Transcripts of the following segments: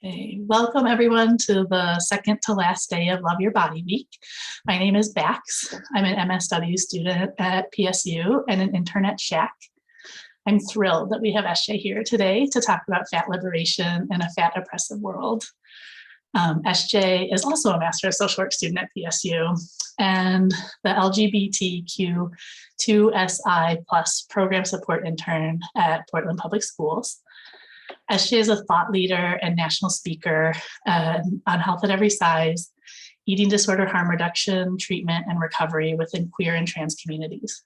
Hey, welcome everyone to the second to last day of Love Your Body Week. My name is Bax. I'm an MSW student at PSU and an intern at Shack. I'm thrilled that we have SJ here today to talk about fat liberation in a fat oppressive world. SJ is also a Master of Social Work student at PSU and the LGBTQ2SI plus program support intern at Portland Public Schools. SJ is a thought leader and national speaker on health at every size, eating disorder harm reduction, treatment, and recovery within queer and trans communities.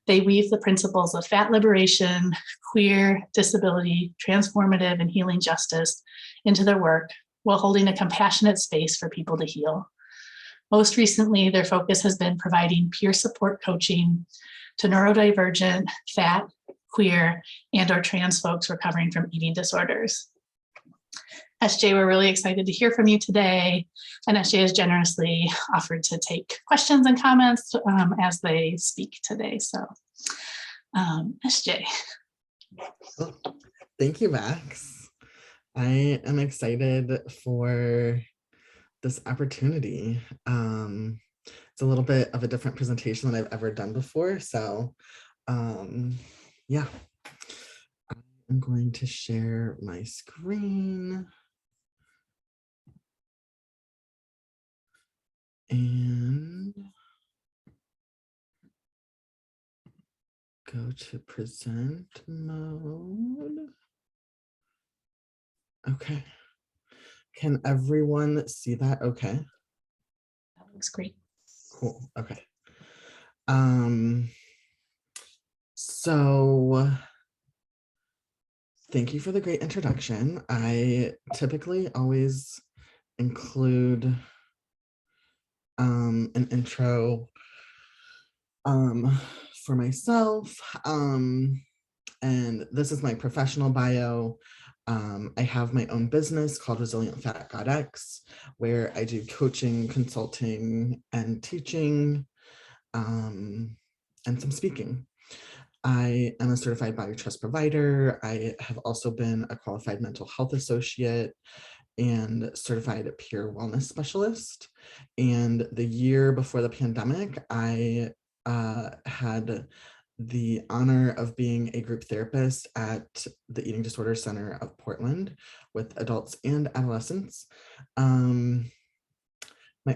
They weave the principles of fat liberation, queer, disability, transformative, and healing justice into their work while holding a compassionate space for people to heal. Most recently, their focus has been providing peer support coaching to neurodivergent, fat, queer, and or trans folks recovering from eating disorders. SJ, we're really excited to hear from you today, and SJ has generously offered to take questions and comments as they speak today. So, SJ. Thank you, Max. I am excited for this opportunity. It's a little bit of a different presentation than I've ever done before, so yeah, I'm going to share my screen. And go to present mode. Okay. Can everyone see that okay? That looks great. Cool. Okay. So thank you for the great introduction. I typically always include an intro for myself, and this is my professional bio. I have my own business called Resilient Fat Goddess, where I do coaching, consulting, and teaching, and some speaking. I am a certified body trust provider. I have also been a qualified mental health associate and certified peer wellness specialist. And the year before the pandemic, I had the honor of being a group therapist at the Eating Disorder Center of Portland with adults and adolescents. My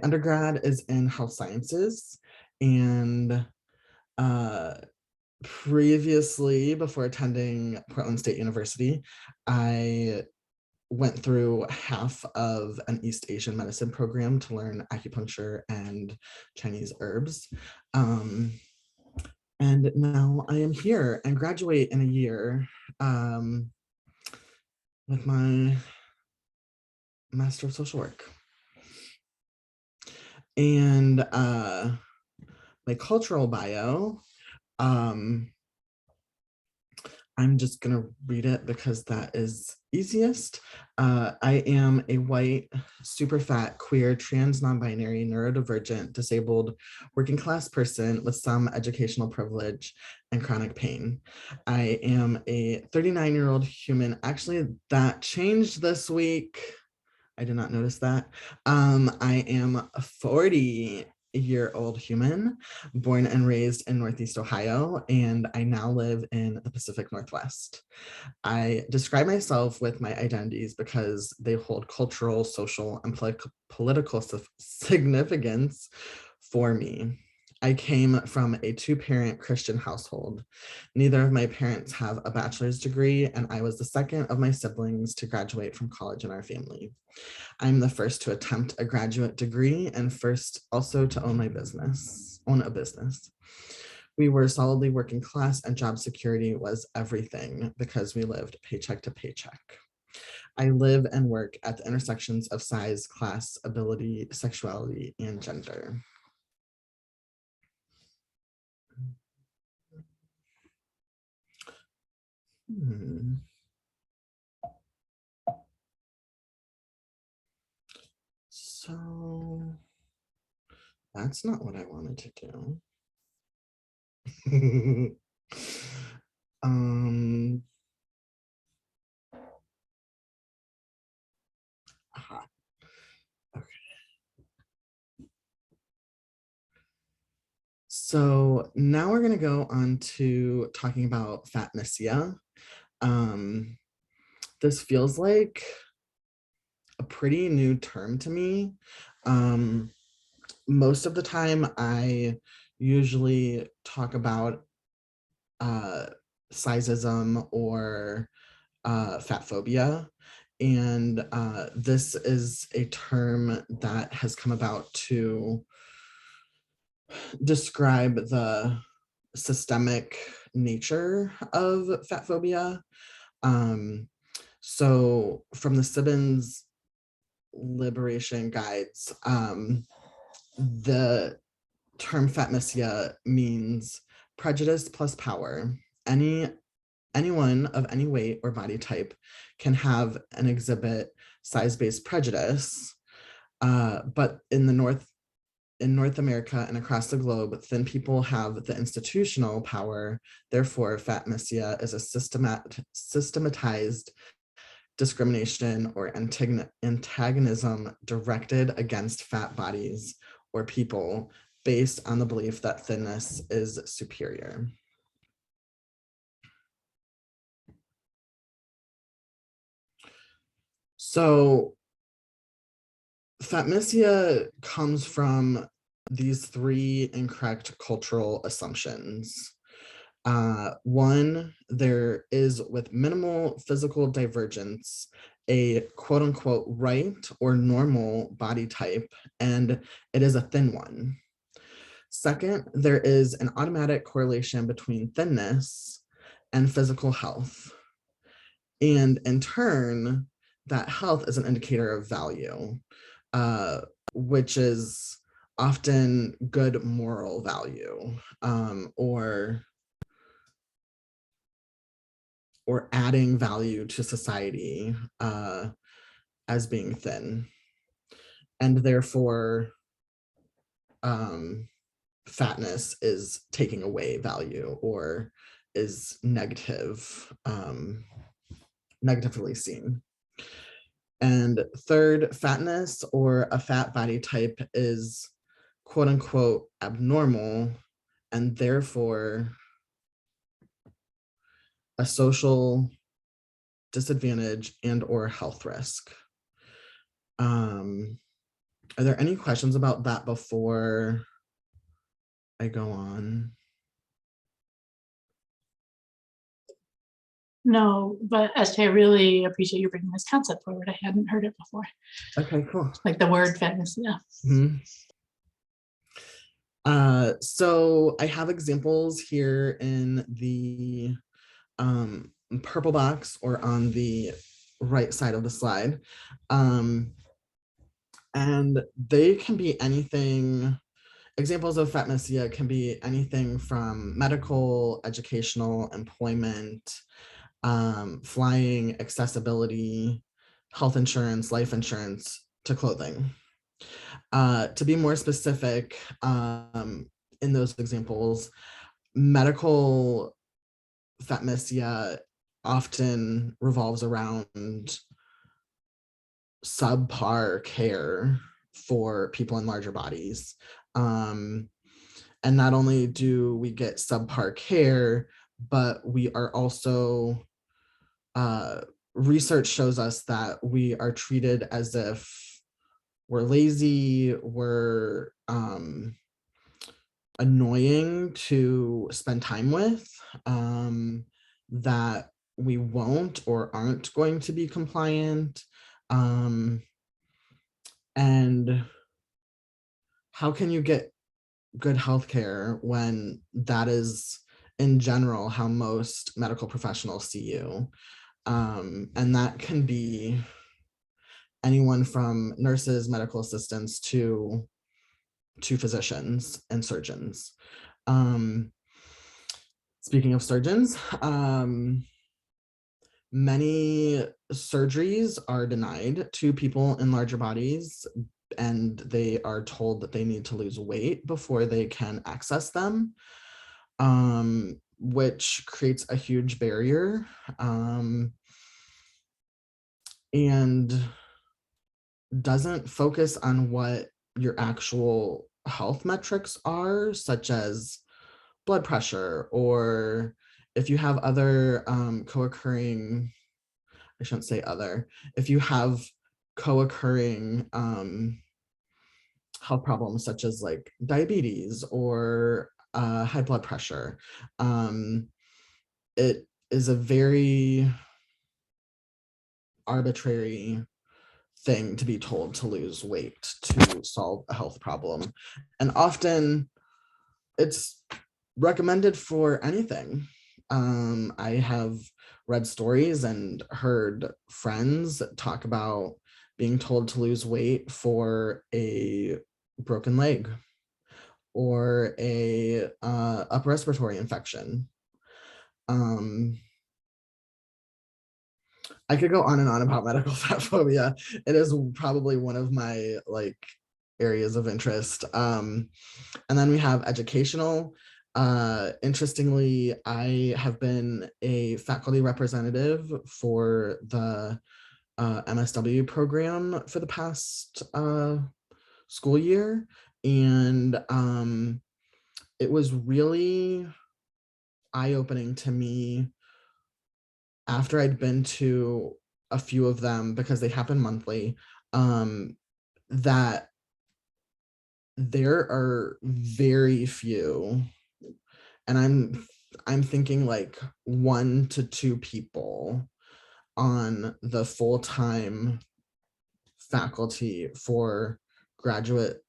undergrad is in health sciences, and previously, before attending Portland State University, I went through half of an East Asian medicine program to learn acupuncture and Chinese herbs. And now I am here and graduate in a year with my Master of Social Work. And my cultural bio, I'm just going to read it because that is easiest. I am a white, super fat, queer, trans, non-binary, neurodivergent, disabled, working class person with some educational privilege and chronic pain. I am a 39-year-old human. Actually, that changed this week. I did not notice that. I am a 40-year-old human, born and raised in Northeast Ohio, and I now live in the Pacific Northwest. I describe myself with my identities because they hold cultural, social, and political significance for me. I came from a two-parent Christian household. Neither of my parents have a bachelor's degree, and I was the second of my siblings to graduate from college in our family. I'm the first to attempt a graduate degree and first also to own a business. We were solidly working class, and job security was everything because we lived paycheck to paycheck. I live and work at the intersections of size, class, ability, sexuality, and gender. So that's not what I wanted to do. Aha. Okay. So now we're going to go on to talking about fatnesia. This feels like a pretty new term to me. Most of the time, I usually talk about sizeism or fat phobia. And this is a term that has come about to describe the systemic nature of fat phobia. So from the Sibbins liberation guides, the term fatnesia means prejudice plus power. Anyone of any weight or body type can have and exhibit size-based prejudice, but in North America and across the globe, thin people have the institutional power. Therefore, fatnesia is a systematized discrimination or antagonism directed against fat bodies or people based on the belief that thinness is superior. So fatnesia comes from these three incorrect cultural assumptions. One, there is with minimal physical divergence, a quote unquote right or normal body type, and it is a thin one. Second, there is an automatic correlation between thinness and physical health. And in turn, that health is an indicator of value, which is often good moral value, or adding value to society as being thin. And therefore, fatness is taking away value or is negatively seen. And third, fatness or a fat body type is quote unquote abnormal and therefore a social disadvantage and or health risk. Are there any questions about that before I go on? No, but SJ, I really appreciate you bringing this concept forward. I hadn't heard it before. Okay, cool. Like the word fitness, yeah. Mm-hmm. So I have examples here in the purple box or on the right side of the slide. And they can be anything. Examples of fatnesia can be anything from medical, educational, employment, flying, accessibility, health insurance, life insurance, to clothing. To be more specific, in those examples, medical fatnesia often revolves around subpar care for people in larger bodies. And not only do we get subpar care, but we are also, research shows us that we are treated as if we're lazy, we're annoying to spend time with, that we won't or aren't going to be compliant. And how can you get good healthcare when that is in general how most medical professionals see you? And that can be anyone from nurses, medical assistants to physicians and surgeons. Speaking of surgeons, many surgeries are denied to people in larger bodies, and they are told that they need to lose weight before they can access them, which creates a huge barrier. And doesn't focus on what your actual health metrics are, such as blood pressure, or if you have other co-occurring, I shouldn't say other, if you have co-occurring health problems such as like diabetes or high blood pressure. It is a very arbitrary thing to be told to lose weight to solve a health problem. And often it's recommended for anything. I have read stories and heard friends talk about being told to lose weight for a broken leg or a upper respiratory infection. I could go on and on about medical fat phobia. It is probably one of my like areas of interest. And then we have educational. Interestingly, I have been a faculty representative for the MSW program for the past school year. And it was really eye-opening to me after I'd been to a few of them, because they happen monthly, that there are very few, and I'm thinking like 1 to 2 people on the full-time faculty for graduate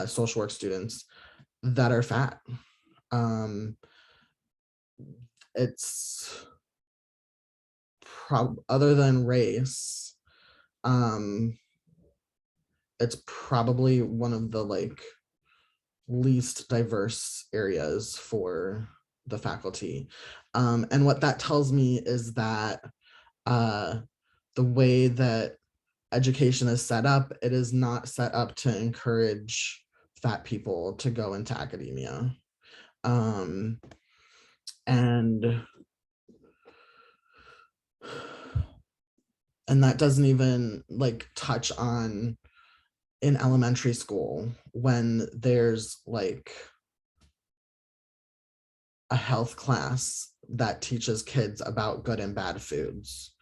social work students that are fat. It's other than race, it's probably one of the like least diverse areas for the faculty. And what that tells me is that the way that education is set up, it is not set up to encourage fat people to go into academia. And that doesn't even like touch on in elementary school when there's like a health class that teaches kids about good and bad foods.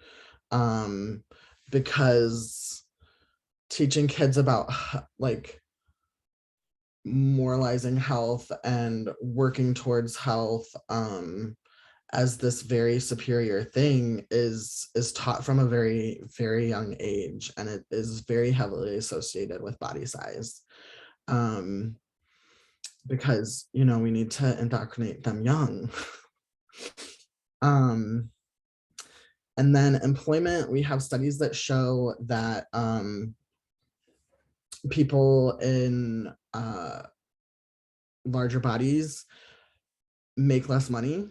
Because teaching kids about like moralizing health and working towards health as this very superior thing is taught from a very, very young age, and it is very heavily associated with body size. Because, you know, we need to indoctrinate them young. And then employment, we have studies that show that people in larger bodies make less money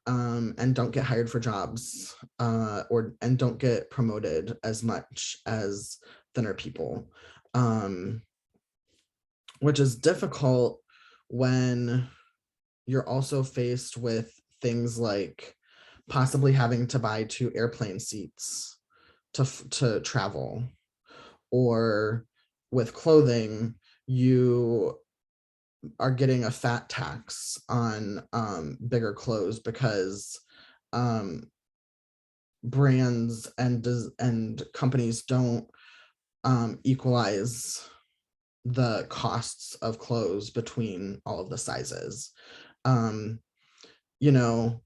and don't get hired for jobs and don't get promoted as much as thinner people, which is difficult when you're also faced with things like possibly having to buy 2 airplane seats to travel, or with clothing, you are getting a fat tax on bigger clothes because brands and companies don't equalize the costs of clothes between all of the sizes. You know,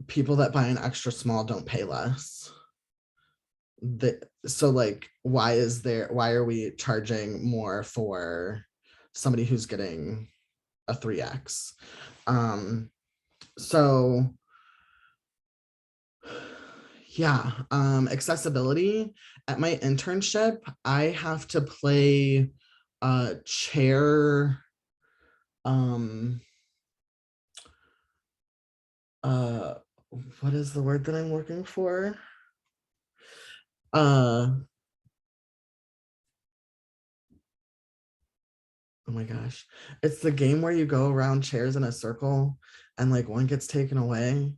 people that buy an extra small don't pay less. So like, why are we charging more for somebody who's getting a 3x? So yeah, accessibility. At my internship, I have to play chair, what is the word that I'm looking for? Oh my gosh. It's the game where you go around chairs in a circle and like one gets taken away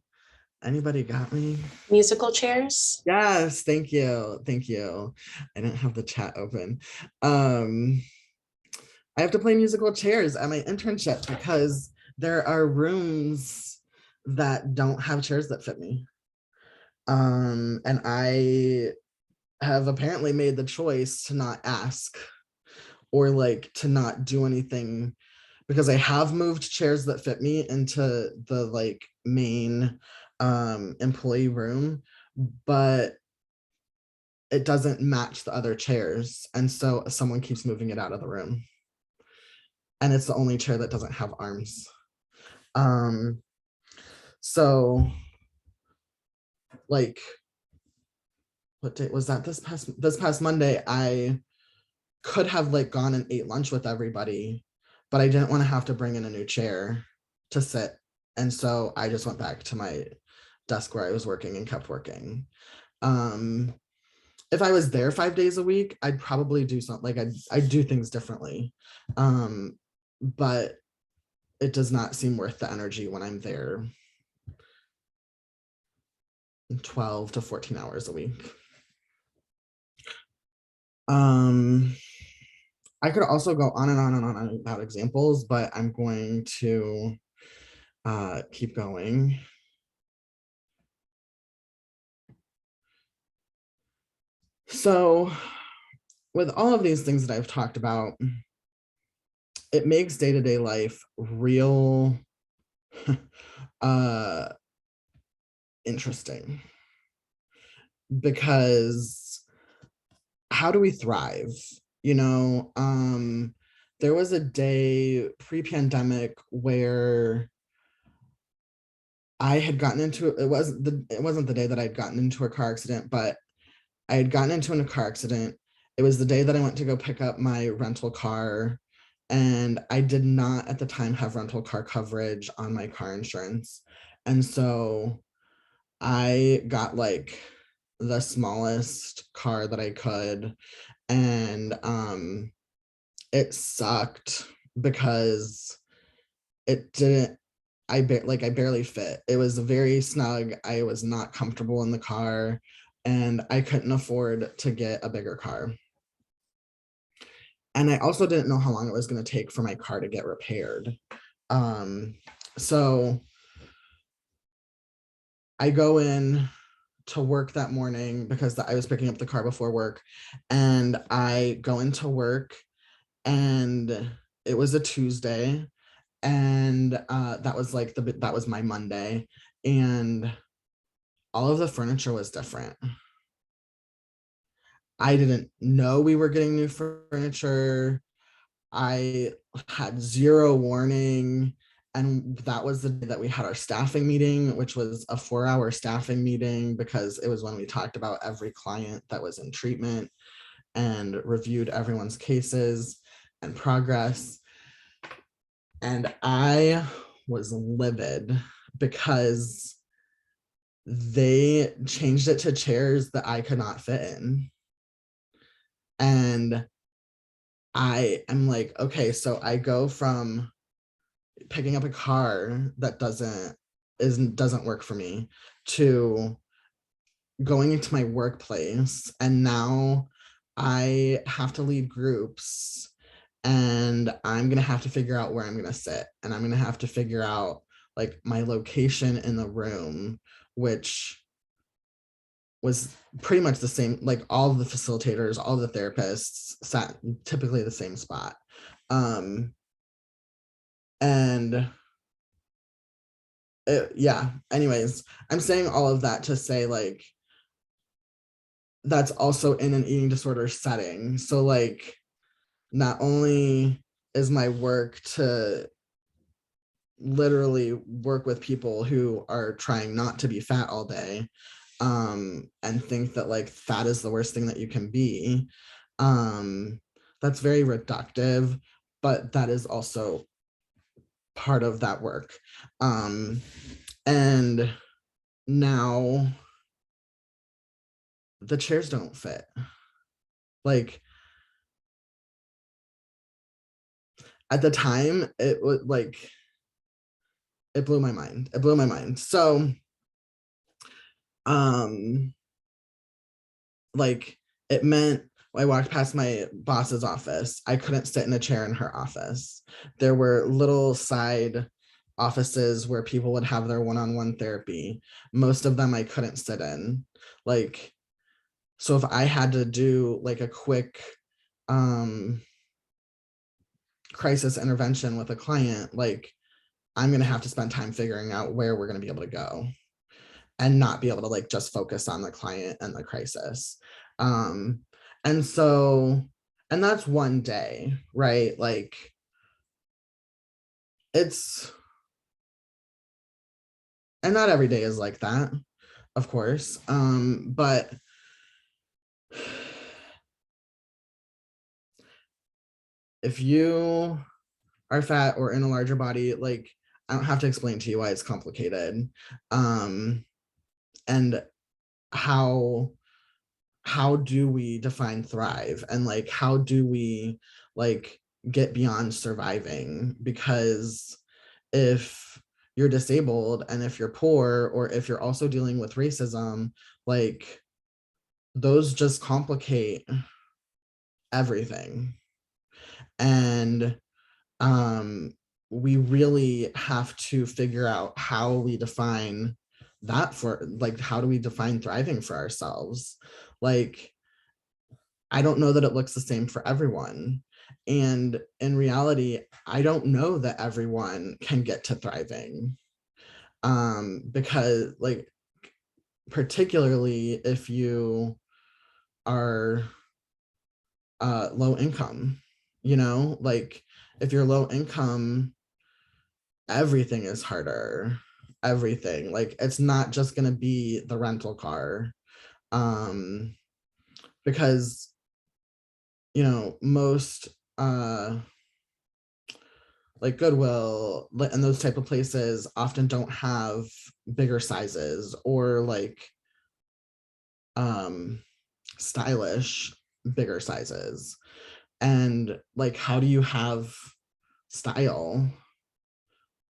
Anybody got me? Musical chairs. Yes, thank you. Thank you. I didn't have the chat open. I have to play musical chairs at my internship because there are rooms that don't have chairs that fit me. And I have apparently made the choice to not ask or like to not do anything, because I have moved chairs that fit me into the like main employee room, but it doesn't match the other chairs. And so someone keeps moving it out of the room. And it's the only chair that doesn't have arms. So like, what day was that? This past Monday, I could have like gone and ate lunch with everybody, but I didn't want to have to bring in a new chair to sit. And so I just went back to my desk where I was working and kept working. If I was there 5 days a week, I'd probably do something like I'd do things differently. But it does not seem worth the energy when I'm there 12 to 14 hours a week. I could also go on and on and on about examples, but I'm going to keep going. So with all of these things that I've talked about, it makes day-to-day life real interesting, because how do we thrive? You know, there was a day pre-pandemic where I had gotten into it wasn't the day that I'd gotten into a car accident, but I had gotten into a car accident. It was the day that I went to go pick up my rental car, and I did not at the time have rental car coverage on my car insurance. And so I got like the smallest car that I could, and it sucked because it didn't I barely fit. It was very snug. I was not comfortable in the car, and I couldn't afford to get a bigger car. And I also didn't know how long it was going to take for my car to get repaired. So I go in to work that morning because I was picking up the car before work, and I go into work, and it was a Tuesday, and that was my Monday, and all of the furniture was different. I didn't know we were getting new furniture. I had zero warning. And that was the day that we had our staffing meeting, which was a 4-hour staffing meeting, because it was when we talked about every client that was in treatment and reviewed everyone's cases and progress. And I was livid because they changed it to chairs that I could not fit in. And I am like, okay, so I go from picking up a car that doesn't work for me to going into my workplace, and now I have to lead groups, and I'm gonna have to figure out where I'm gonna sit, and I'm gonna have to figure out like my location in the room, which was pretty much the same. Like all of the facilitators, all the therapists sat typically the same spot. And yeah, anyways, I'm saying all of that to say like, that's also in an eating disorder setting. So like, not only is my work to literally work with people who are trying not to be fat all day, and think that like fat is the worst thing that you can be, that's very reductive, but that is also part of that work. And now the chairs don't fit. Like at the time, it was like, it blew my mind. So Like it meant I walked past my boss's office, I couldn't sit in a chair in her office. There were little side offices where people would have their one-on-one therapy. Most of them I couldn't sit in. Like, so if I had to do like a quick crisis intervention with a client, like I'm going to have to spend time figuring out where we're going to be able to go and not be able to like just focus on the client and the crisis. Um, and so, and that's one day, right? Like it's, and not every day is like that, of course. But if you are fat or in a larger body, like I don't have to explain to you why it's complicated. And how do we define thrive, and like how do we like get beyond surviving? Because if you're disabled and if you're poor or if you're also dealing with racism, like those just complicate everything. And um we really have to figure out how we define that, for like how do we define thriving for ourselves? Like I don't know that it looks the same for everyone. And in reality, I don't know that everyone can get to thriving. Because like, particularly if you are low income, like if you're low income, everything is harder. Everything. Like it's not just gonna be the rental car. Um, because most like Goodwill and those type of places often don't have bigger sizes or like um stylish bigger sizes. And like how do you have style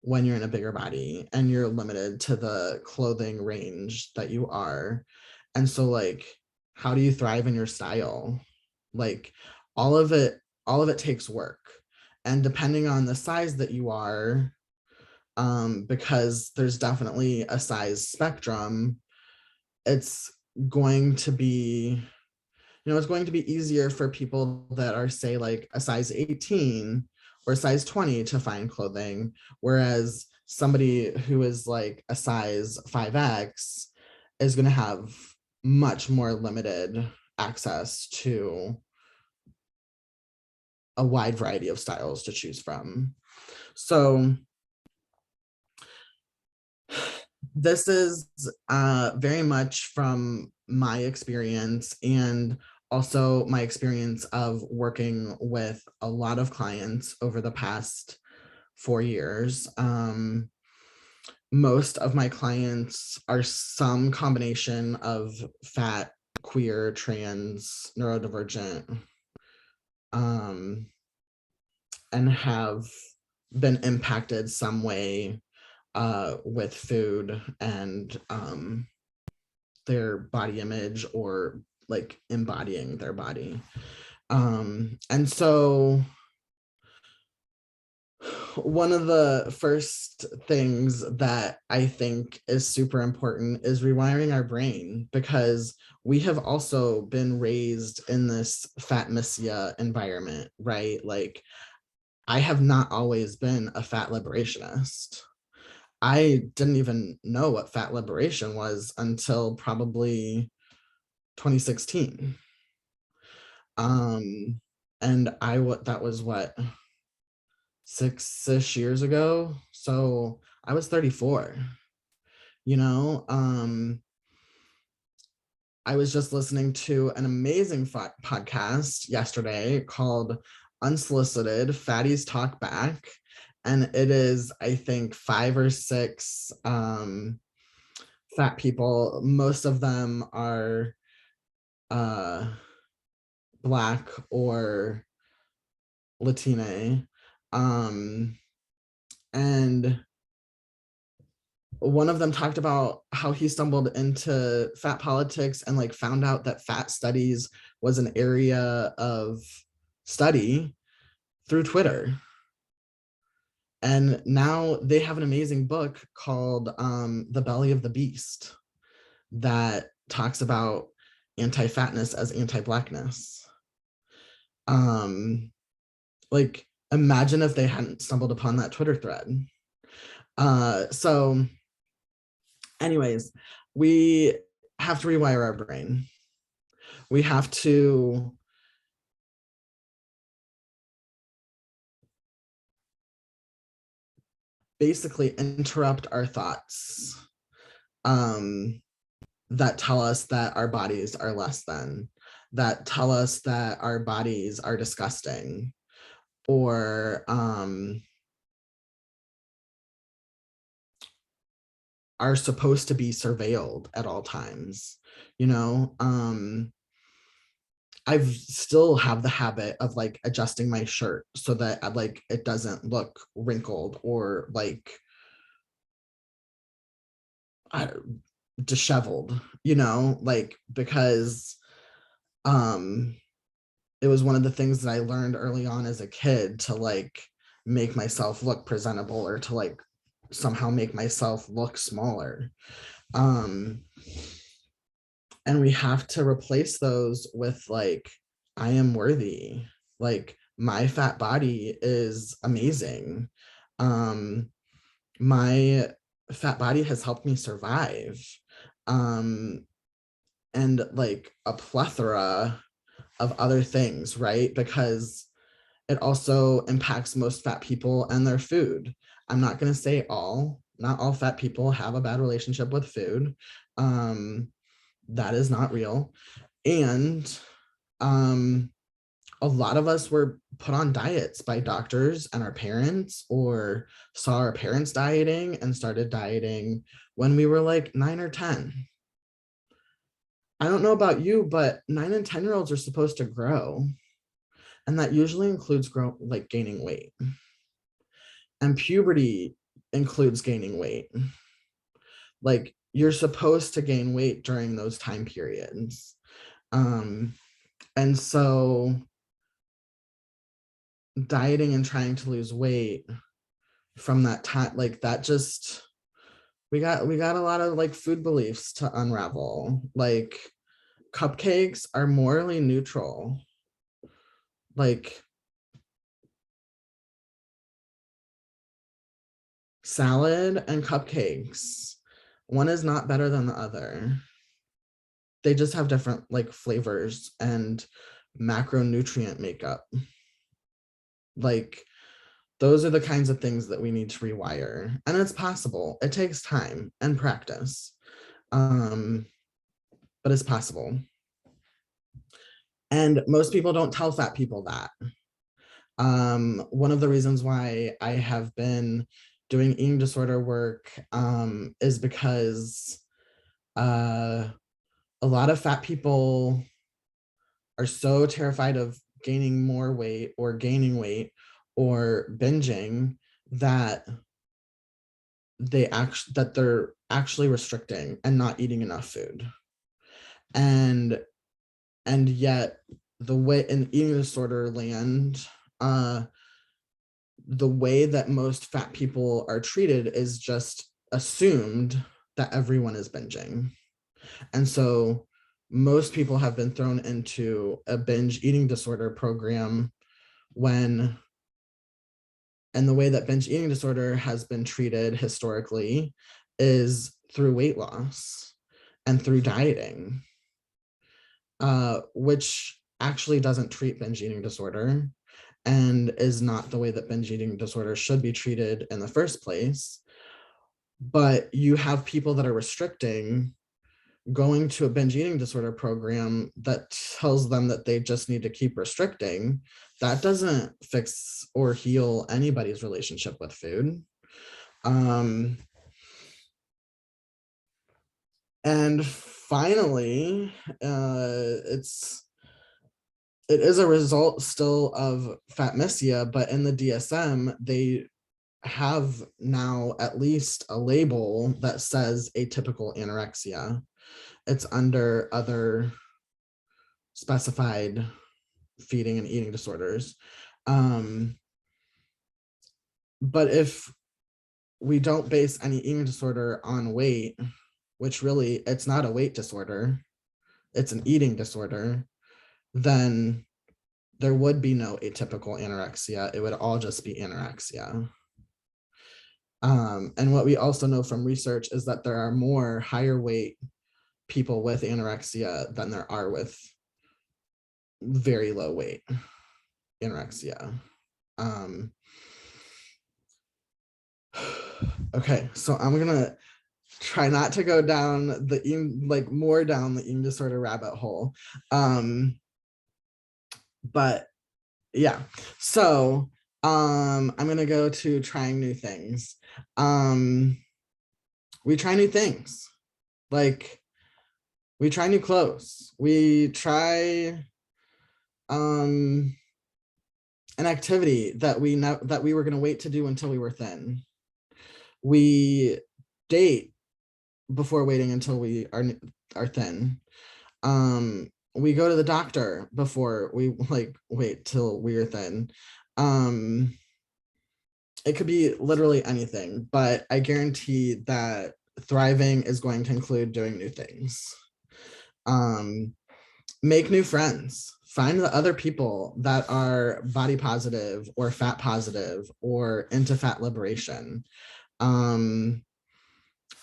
when you're in a bigger body and you're limited to the clothing range that you are? And so like how do you thrive in your style? Like all of it takes work. And depending on the size that you are, because there's definitely a size spectrum, it's going to be it's going to be easier for people that are, say, like a size 18 or size 20 to find clothing, whereas somebody who is like a size 5X is going to have much more limited access to a wide variety of styles to choose from. So this is very much from my experience, and also my experience of working with a lot of clients over the past 4 years. Most of my clients are some combination of fat, queer, trans, neurodivergent, and have been impacted some way with food and their body image or like embodying their body. And so one of the first things that I think is super important is rewiring our brain, because we have also been raised in this fat missia environment, right? Like I have not always been a fat liberationist. I didn't even know what fat liberation was until probably 2016. And that was what, 6-ish years ago. So I was 34, you know. I was just listening to an amazing podcast yesterday called Unsolicited Fatties Talk Back. And it is, I think, 5 or 6 fat people. Most of them are Black or Latina. And one of them talked about how he stumbled into fat politics and like found out that fat studies was an area of study through Twitter. And now they have an amazing book called The Belly of the Beast that talks about anti-fatness as anti-blackness. Like, imagine if they hadn't stumbled upon that Twitter thread. So anyways, we have to rewire our brain. We have to basically interrupt our thoughts that tell us that our bodies are less than, that tell us that our bodies are disgusting, or are supposed to be surveilled at all times. You know, I still have the habit of like adjusting my shirt so that like it doesn't look wrinkled or like disheveled, you know, like, because it was one of the things that I learned early on as a kid to like make myself look presentable or to like somehow make myself look smaller. And we have to replace those with like, I am worthy. Like, my fat body is amazing. My fat body has helped me survive. And like a plethora of other things, right? Because it also impacts most fat people and their food. I'm not going to say not all fat people have a bad relationship with food. That is not real. And a lot of us were put on diets by doctors and our parents, or saw our parents dieting and started dieting when we were like 9 or 10. I don't know about you, but 9 and 10-year-olds are supposed to grow. And that usually includes gaining weight. And puberty includes gaining weight. Like, you're supposed to gain weight during those time periods. And so dieting and trying to lose weight from that time, like that just, we got a lot of like food beliefs to unravel. Like, cupcakes are morally neutral. Like, salad and cupcakes, one is not better than the other. They just have different like flavors and macronutrient makeup. Like, those are the kinds of things that we need to rewire. And it's possible. It takes time and practice. But it's possible. And most people don't tell fat people that. One of the reasons why I have been doing eating disorder work is because a lot of fat people are so terrified of gaining more weight or gaining weight or binging that they're actually restricting and not eating enough food. And yet the way in eating disorder land, the way that most fat people are treated is just assumed that everyone is binging. And so most people have been thrown into a binge eating disorder program and the way that binge eating disorder has been treated historically is through weight loss and through dieting, which actually doesn't treat binge eating disorder and is not the way that binge eating disorder should be treated in the first place. But you have people that are restricting going to a binge eating disorder program that tells them that they just need to keep restricting. That doesn't fix or heal anybody's relationship with food. And finally, it is a result still of fatmisia, but in the DSM, they have now at least a label that says atypical anorexia. It's under other specified feeding and eating disorders. But if we don't base any eating disorder on weight, which really it's not a weight disorder, it's an eating disorder, then there would be no atypical anorexia. It would all just be anorexia. And what we also know from research is that there are more higher weight people with anorexia than there are with very low weight anorexia. Okay, so I'm gonna try not to go down the more down the eating disorder rabbit hole. But yeah, so I'm gonna go to trying new things. We try new things, like we try new clothes, we try an activity that we were going to wait to do until we were thin. We date before waiting until we are thin. We go to the doctor before we wait till we are thin. It could be literally anything, but I guarantee that thriving is going to include doing new things. Make new friends. Find the other people that are body positive or fat positive or into fat liberation.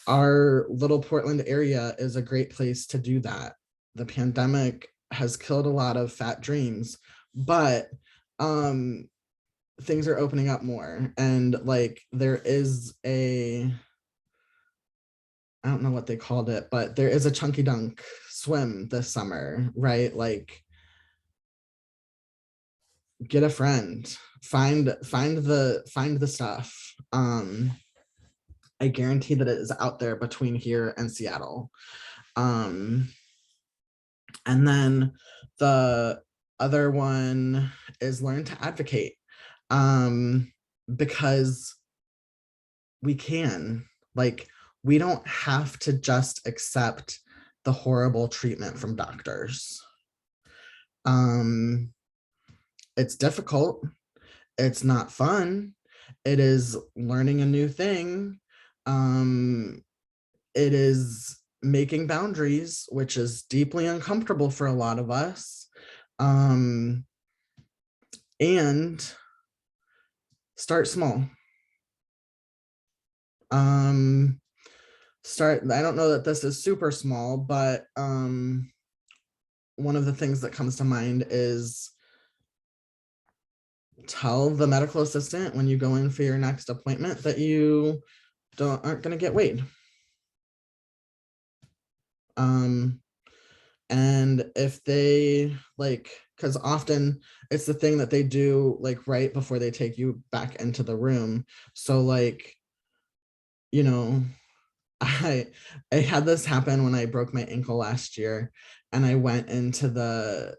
Our little Portland area is a great place to do that. The pandemic has killed a lot of fat dreams, but things are opening up more, and there is a, I don't know what they called it, but there is a chunky dunk swim this summer, right? Get a friend, find the stuff. I guarantee that it is out there between here and Seattle. And then the other one is learn to advocate, because we can, we don't have to just accept the horrible treatment from doctors. It's difficult. It's not fun. It is learning a new thing. It is making boundaries, which is deeply uncomfortable for a lot of us. And start small. I don't know that this is super small, but one of the things that comes to mind is tell the medical assistant when you go in for your next appointment that you aren't going to get weighed. And if they because often it's the thing that they do right before they take you back into the room. So I had this happen when I broke my ankle last year, and I went into the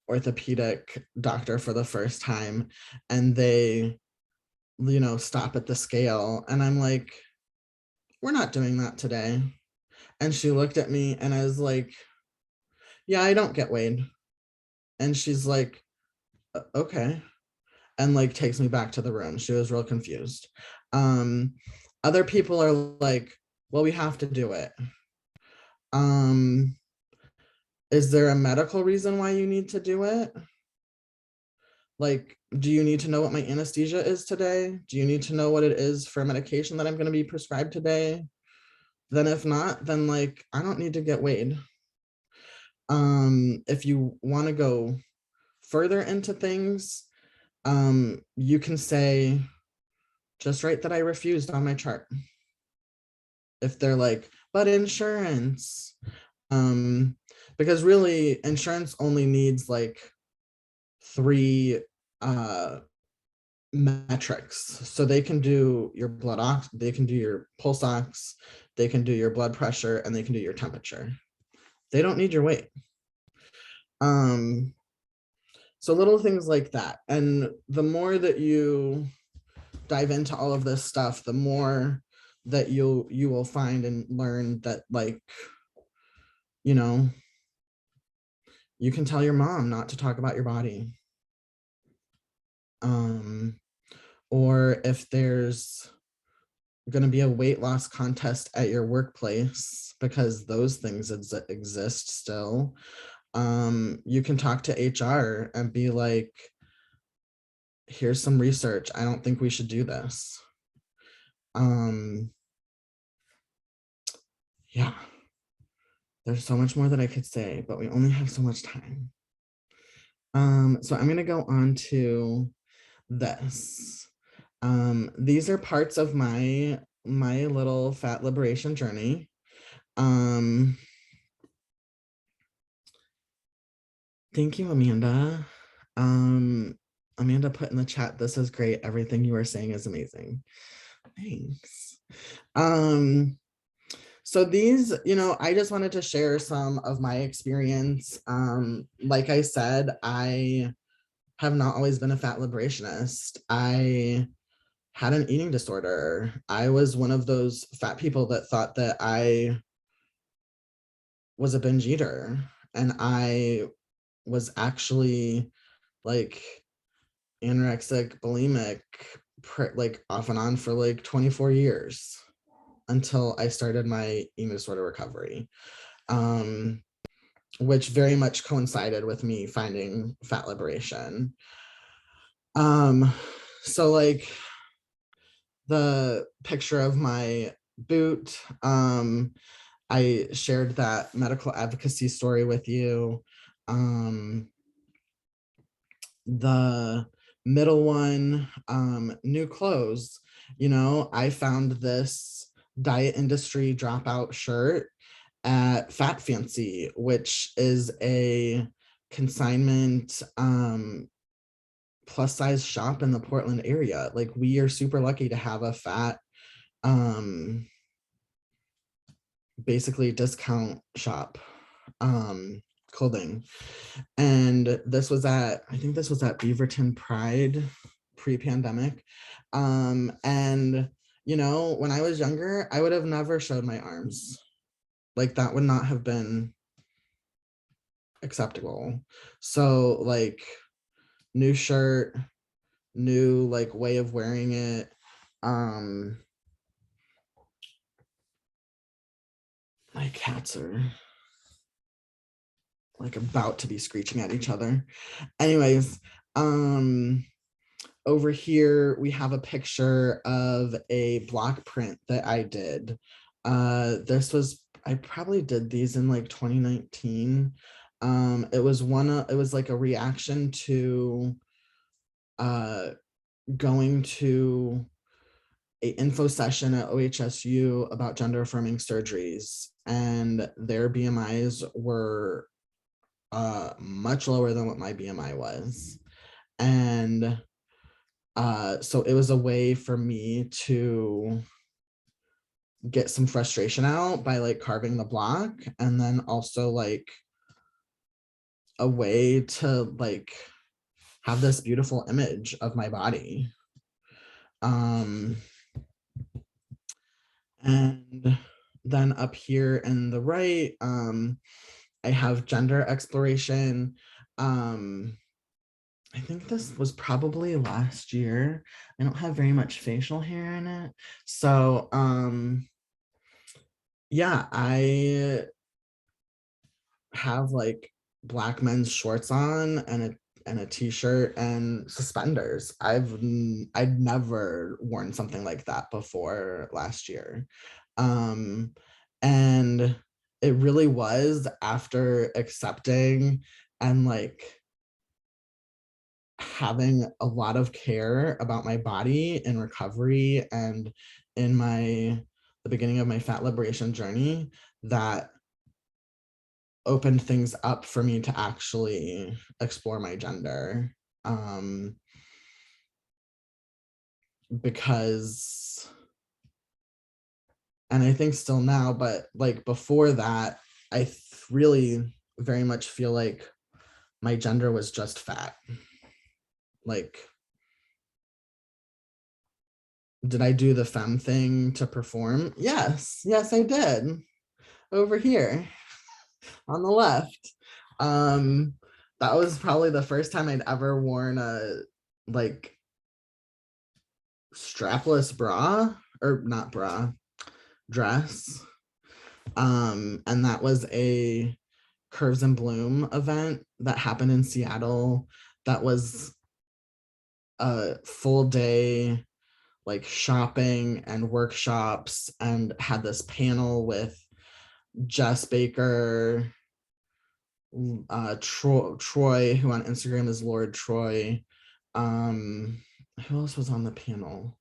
orthopedic doctor for the first time, and they stop at the scale, and I'm like, we're not doing that today. And she looked at me, and I was like, yeah, I don't get weighed. And she's like, okay, and takes me back to the room. She was real confused. Other people are like, well, we have to do it. Is there a medical reason why you need to do it? Do you need to know what my anesthesia is today? Do you need to know what it is for medication that I'm going to be prescribed today? Then if not, then I don't need to get weighed. If you want to go further into things, you can say, just write that I refused on my chart. If they're like, but insurance, because really insurance only needs 3 metrics. So they can do your blood ox, they can do your pulse ox, they can do your blood pressure, and they can do your temperature. They don't need your weight. So little things like that. And the more that you dive into all of this stuff, the more that you will find and learn that, like, you know, you can tell your mom not to talk about your body. Or if there's going to be a weight loss contest at your workplace, because those things exist still, you can talk to HR and be like, here's some research. I don't think we should do this. Yeah, there's so much more that I could say, but we only have so much time. So I'm going to go on to this. These are parts of my little fat liberation journey. Thank you, Amanda. Amanda put in the chat, this is great. Everything you are saying is amazing. Thanks. So these, you know, I just wanted to share some of my experience. Like I said, I have not always been a fat liberationist. I had an eating disorder. I was one of those fat people that thought that I was a binge eater, and I was actually like anorexic, bulimic, like off and on for like 24 years until I started my eating disorder recovery, which very much coincided with me finding fat liberation. So like the picture of my boot, I shared that medical advocacy story with you. The middle one, new clothes. You know, I found this diet industry dropout shirt at Fat Fancy, which is a consignment plus size shop in the Portland area. Like, we are super lucky to have a fat basically discount shop clothing. And this was at, I think this was at Beaverton Pride pre-pandemic. And you know, when I was younger, I would have never showed my arms. Like, that would not have been acceptable. So like, new shirt, new like way of wearing it. My cats are like about to be screeching at each other. Anyways, over here we have a picture of a block print that I did. This was, I probably did these in like 2019. It was like a reaction to going to a info session at OHSU about gender affirming surgeries, and their BMIs were much lower than what my BMI was. And so it was a way for me to get some frustration out by like carving the block, and then also like a way to like have this beautiful image of my body. And then up here in the right, I have gender exploration. I think this was probably last year. I don't have very much facial hair in it. So yeah, I have like black men's shorts on and a t-shirt and suspenders. I'd never worn something like that before last year. And it really was after accepting and like having a lot of care about my body in recovery and in the beginning of my fat liberation journey that opened things up for me to actually explore my gender. Because, and I think still now, but like before that, I really very much feel like my gender was just fat. Like, Did I do the femme thing to perform? Yes, I did. Over here on the left. That was probably the first time I'd ever worn a like strapless bra, or not bra, dress. And that was a Curves and Bloom event that happened in Seattle. That was a full day like shopping and workshops, and had this panel with Jess Baker, Troy, who on Instagram is Lord Troy. Who else was on the panel?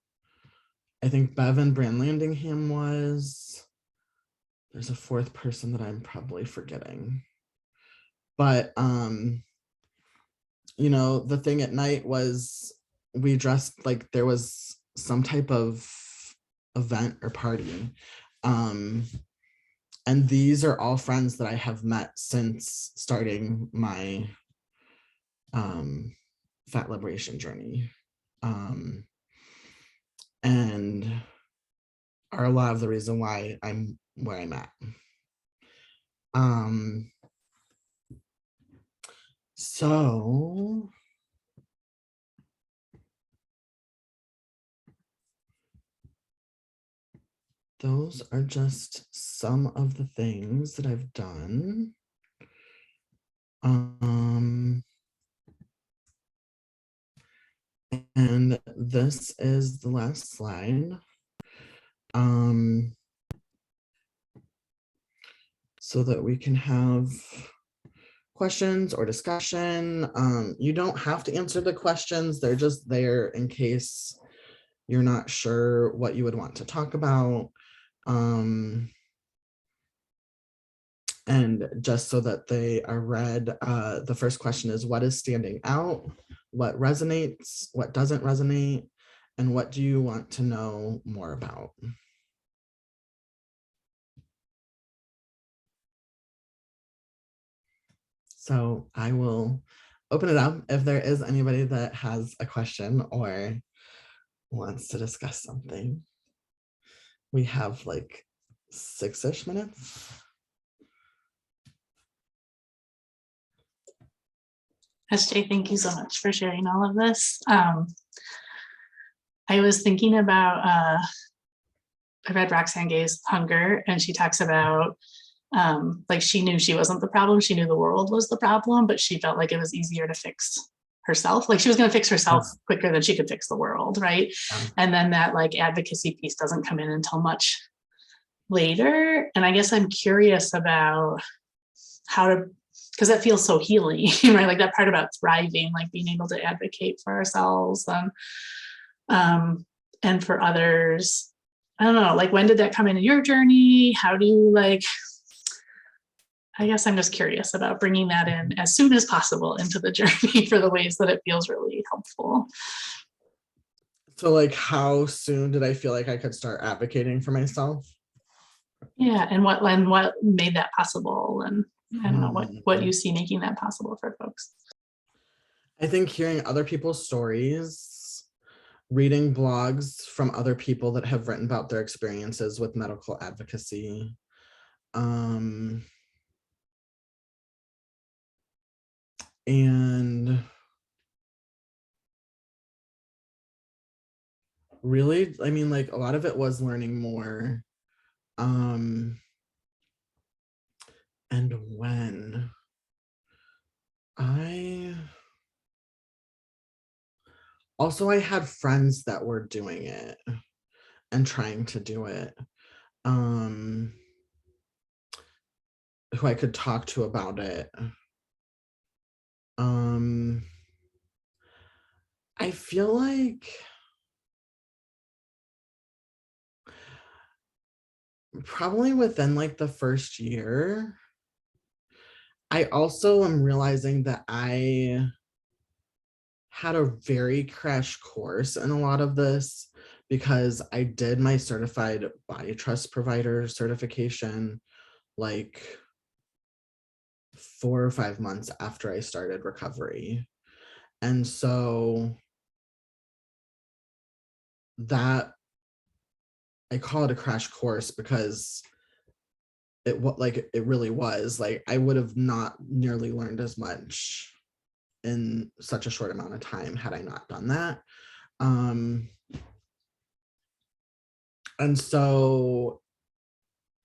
I think Bevan Brandlandingham was. There's a fourth person that I'm probably forgetting. But you know, the thing at night was we dressed like there was some type of event or party. And these are all friends that I have met since starting my fat liberation journey, and are a lot of the reason why I'm where I'm at. So those are just some of the things that I've done. And this is the last slide. So that we can have questions or discussion. You don't have to answer the questions. They're just there in case you're not sure what you would want to talk about. And just so that they are read, the first question is, what is standing out? What resonates? What doesn't resonate? And what do you want to know more about? So I will open it up if there is anybody that has a question or wants to discuss something. We have like 6-ish minutes. SJ, thank you so much for sharing all of this. I was thinking about, I read Roxane Gay's Hunger, and she talks about like she knew she wasn't the problem. She knew the world was the problem, but she felt like it was easier to fix herself. Like she was going to fix herself quicker than she could fix the world, right? And then that like advocacy piece doesn't come in until much later. And I guess I'm curious about how to, because that feels so healing, right? Like that part about thriving, like being able to advocate for ourselves and for others. I don't know, like when did that come into your journey? How do you like, I guess I'm just curious about bringing that in as soon as possible into the journey for the ways that it feels really helpful. So like how soon did I feel like I could start advocating for myself? Yeah, and what made that possible, and I don't know what you see making that possible for folks. I think hearing other people's stories, reading blogs from other people that have written about their experiences with medical advocacy, and really, I mean, like a lot of it was learning more. And when I had friends that were doing it and trying to do it, who I could talk to about it. I feel like probably within like the first year. I also am realizing that I had a very crash course in a lot of this because I did my certified body trust provider certification like 4 or 5 months after I started recovery. And so that I call it a crash course because it really was like, I would have not nearly learned as much in such a short amount of time had I not done that. And so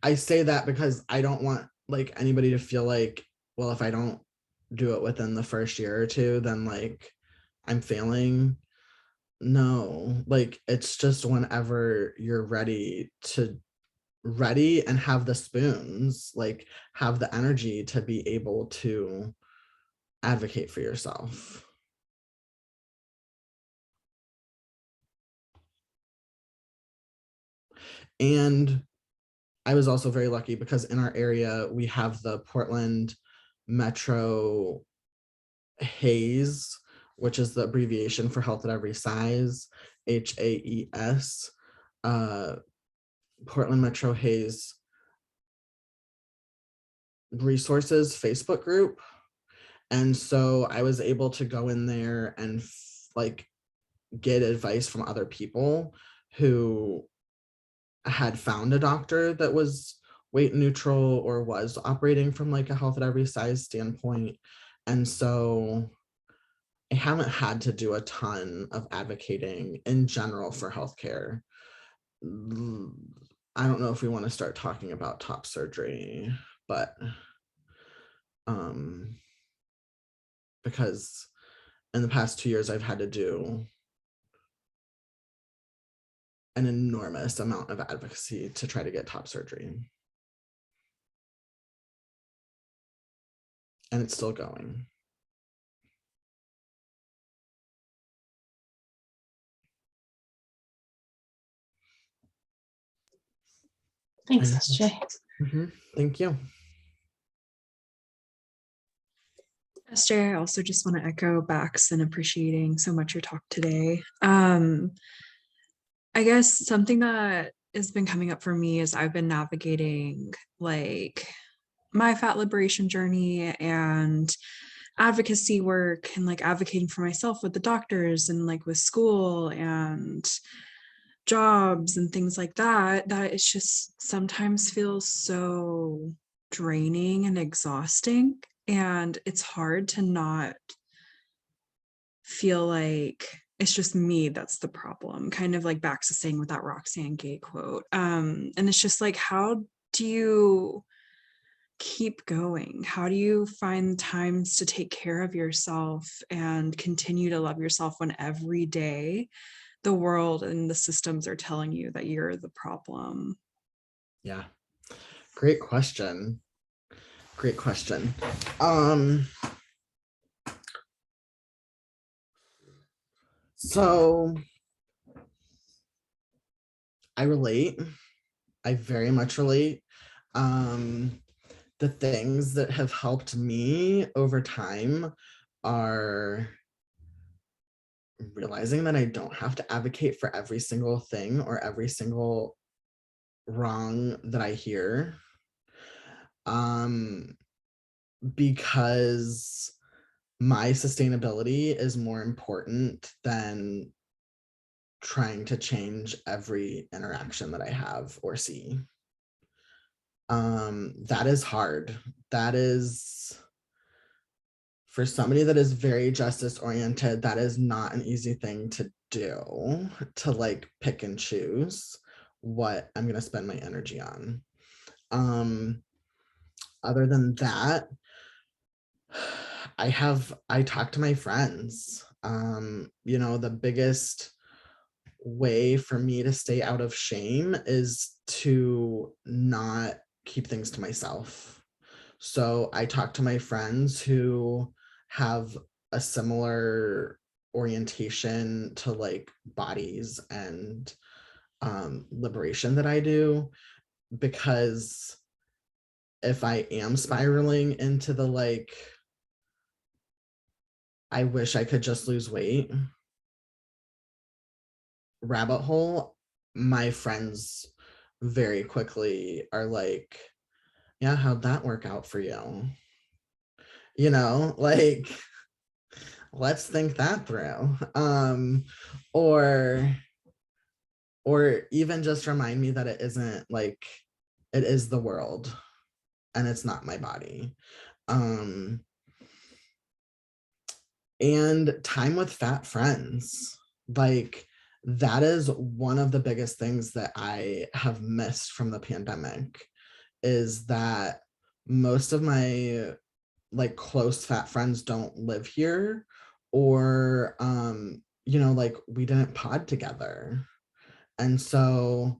I say that because I don't want like anybody to feel like, well, if I don't do it within the first year or two, then like I'm failing. No, like it's just whenever you're ready and have the spoons, like have the energy to be able to advocate for yourself. And I was also very lucky because in our area, we have the Portland Metro HAES, which is the abbreviation for Health at Every Size, HAES, Portland Metro HAES resources Facebook group. And so I was able to go in there and like get advice from other people who had found a doctor that was weight neutral or was operating from like a Health at Every Size standpoint. And so I haven't had to do a ton of advocating in general for healthcare. I don't know if we want to start talking about top surgery, but because in the past 2 years, I've had to do an enormous amount of advocacy to try to get top surgery. And it's still going. Thanks, SJ. Thank you. SJ, I also just want to echo backs and appreciating so much your talk today. I guess something that has been coming up for me is I've been navigating like my fat liberation journey and advocacy work and like advocating for myself with the doctors and like with school and jobs and things like that, that it's just sometimes feels so draining and exhausting. And it's hard to not feel like it's just me that's the problem, kind of like back to saying with that Roxane Gay quote. And it's just like, how do you keep going? How do you find times to take care of yourself and continue to love yourself when every day the world and the systems are telling you that you're the problem? Yeah. Great question. Great question. So I relate. I very much relate. The things that have helped me over time are realizing that I don't have to advocate for every single thing or every single wrong that I hear. Because my sustainability is more important than trying to change every interaction that I have or see. That is hard. That is, for somebody that is very justice oriented, that is not an easy thing to do, to like pick and choose what I'm going to spend my energy on. Other than that, I talk to my friends. You know, the biggest way for me to stay out of shame is to not keep things to myself. So I talk to my friends who have a similar orientation to like bodies and liberation that I do, because if I am spiraling into the like, I wish I could just lose weight rabbit hole, my friends very quickly are like, yeah, how'd that work out for you? You know, like, let's think that through. Or or even just remind me that it isn't like, it is the world and it's not my body. And time with fat friends. Like, that is one of the biggest things that I have missed from the pandemic, is that most of my like close fat friends don't live here, or you know, like we didn't pod together. And so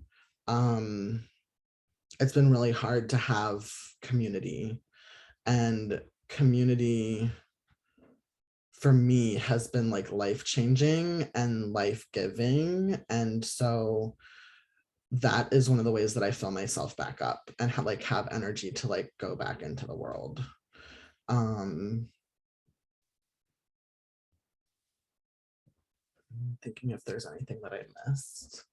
it's been really hard to have community, and community for me has been like life-changing and life-giving. And so that is one of the ways that I fill myself back up and have energy to like go back into the world. Thinking if there's anything that I missed.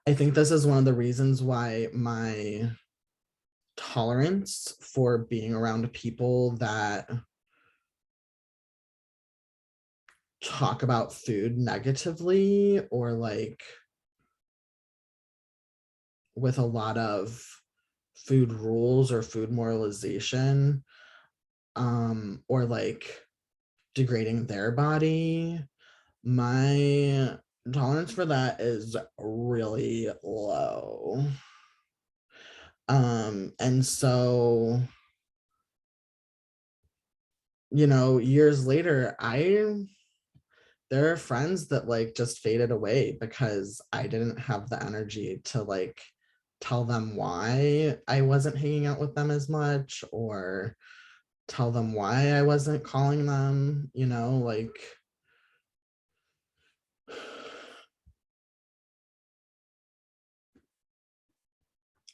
I think this is one of the reasons why my tolerance for being around people that talk about food negatively, or like with a lot of food rules or food moralization, or like degrading their body, my tolerance for that is really low. And so, you know, years later, there are friends that like just faded away because I didn't have the energy to like tell them why I wasn't hanging out with them as much, or tell them why I wasn't calling them, you know, like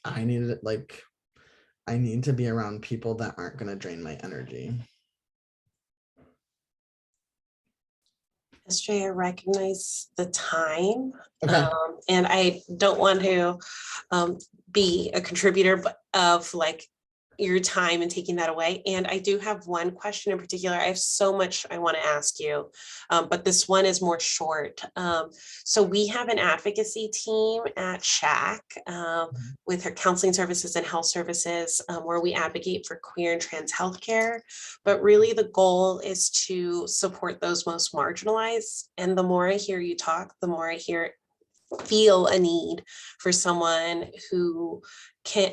I need to be around people that aren't going to drain my energy. SJ, I recognize the time, Okay. and I don't want to be a contributor of like your time and taking that away. And I do have one question in particular. I have so much I want to ask you, but this one is more short. So we have an advocacy team at SHAC with her counseling services and health services, where we advocate for queer and trans healthcare. But really the goal is to support those most marginalized. And the more I hear you talk, the more I feel a need for someone who can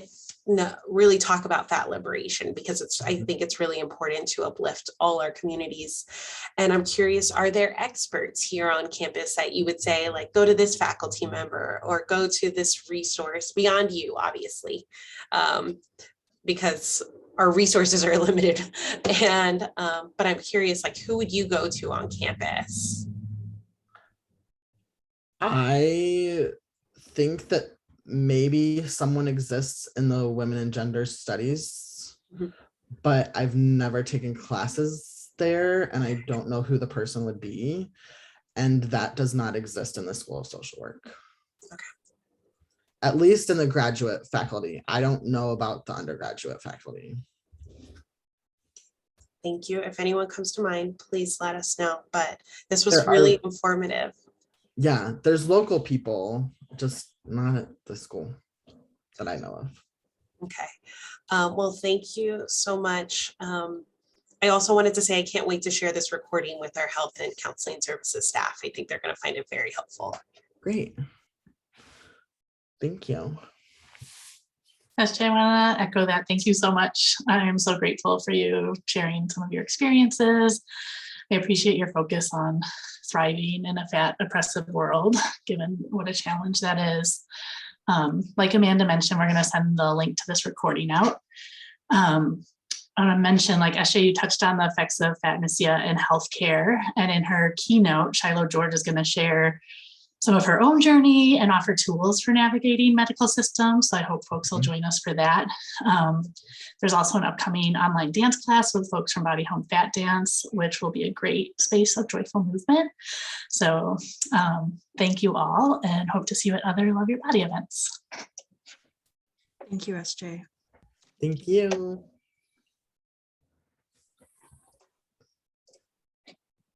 really talk about fat liberation, because I think it's really important to uplift all our communities. And I'm curious, are there experts here on campus that you would say, like, go to this faculty member or go to this resource beyond you, obviously, because our resources are limited. And but I'm curious, like, who would you go to on campus? I think that maybe someone exists in the women and gender studies, but I've never taken classes there and I don't know who the person would be. And that does not exist in the School of Social Work. Okay. At least in the graduate faculty. I don't know about the undergraduate faculty. Thank you. If anyone comes to mind, please let us know. But this was really informative. Yeah, there's local people, just not at the school that I know of. Okay. Well, thank you so much. I also wanted to say I can't wait to share this recording with our health and counseling services staff. I think they're going to find it very helpful. Great. Thank you. SJ, I want to echo that. Thank you so much. I am so grateful for you sharing some of your experiences. I appreciate your focus on thriving in a fat, oppressive world, given what a challenge that is. Like Amanda mentioned, we're going to send the link to this recording out. I want to mention, like SJ, you touched on the effects of fatnesia in healthcare, and in her keynote, Shiloh George is going to share some of her own journey and offer tools for navigating medical systems. So I hope folks will join us for that. There's also an upcoming online dance class with folks from Body Home Fat Dance, which will be a great space of joyful movement. So thank you all, and hope to see you at other Love Your Body events. Thank you, SJ. Thank you.